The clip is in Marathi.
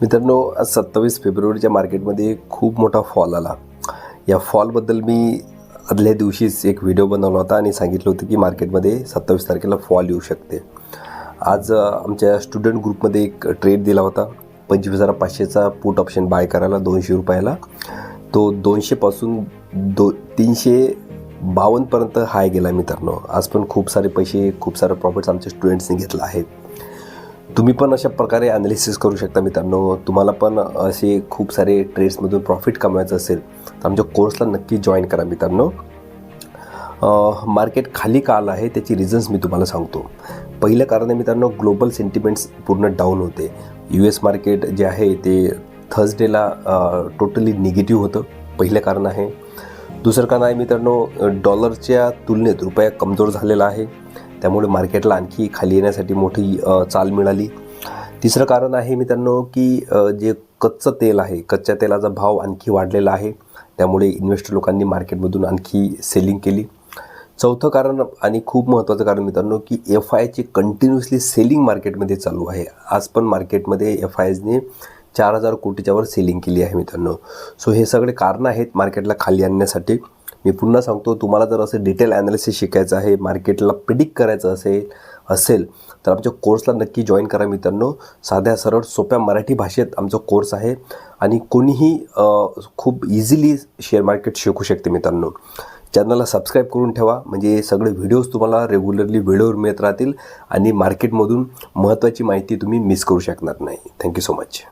मित्रांनो, आज 27 फेब्रुवारीच्या मार्केटमध्ये खूप मोठा फॉल आला. या फॉलबद्दल मी आदल्या दिवशीच एक व्हिडिओ बनवला होता आणि सांगितलं होतं की मार्केटमध्ये 27 तारखेला फॉल येऊ शकते. आज आमच्या स्टुडंट ग्रुपमध्ये एक ट्रेड दिला होता. 25,500चा पुट ऑप्शन बाय करायला 200 रुपयाला. तो 200 पासून 352 पर्यंत हाय गेला. मित्रांनो, आज पण खूप सारे पैसे, खूप सारे प्रॉफिट्स आमच्या स्टुडंट्सनी घेतला आहे. तुम्ही पण अशा प्रकारे ॲनालिसिस करू शकता. मित्रांनो, तुम्हाला पण असे खूप सारे ट्रेड्समधून प्रॉफिट कमवायचं असेल तर आमच्या कोर्सला नक्की जॉईन करा. मित्रांनो, मार्केट खाली का आलं आहे त्याची रिझन्स मी तुम्हाला सांगतो. पहिलं कारण आहे मित्रांनो, ग्लोबल सेंटिमेंट्स पूर्ण डाऊन होते. US मार्केट जे आहे ते थर्सडेला टोटली निगेटिव्ह होतं. पहिलं कारण आहे. दुसरं कारण आहे मित्रांनो, डॉलरच्या तुलनेत रुपया कमजोर झालेला आहे. त्यामुळे मार्केटला आणखी खाली येण्यासाठी मोठी चाल मिळाली. तिसरं कारण आहे मित्रांनो की जे कच्चं तेल आहे, कच्च्या तेलाचा भाव आणखी वाढलेला आहे. त्यामुळे इन्व्हेस्टर लोकांनी मार्केटमधून आणखी सेलिंग केली. चौथं कारण आणि खूप महत्त्वाचं कारण मित्रांनो की FIची कंटिन्युअसली सेलिंग मार्केटमध्ये चालू आहे. आज पण मार्केटमध्ये FIने 4,000 कोटीच्या वर सेलिंग केली आहे. मित्रांनो, सो हे सगळे कारणं आहेत मार्केटला खाली आणण्यासाठी. मी पुन्हा सांगतो, तुम्हाला जर असं डिटेल ॲनालिसिस शिकायचं आहे, मार्केटला प्रिडिक्ट करायचं असेल तर आमच्या कोर्सला नक्की जॉईन करा. मित्रांनो, साध्या सरळ सोप्या मराठी भाषेत आमचा कोर्स आहे आणि कोणीही खूप इझिली शेअर मार्केट शिकू शकते. मित्रांनो, चॅनलला सबस्क्राईब करून ठेवा, म्हणजे सगळे व्हिडिओज तुम्हाला रेग्युलरली वेळेवर मिळत राहतील आणि मार्केटमधून महत्त्वाची माहिती तुम्ही मिस करू शकणार नाही. Thank you so much.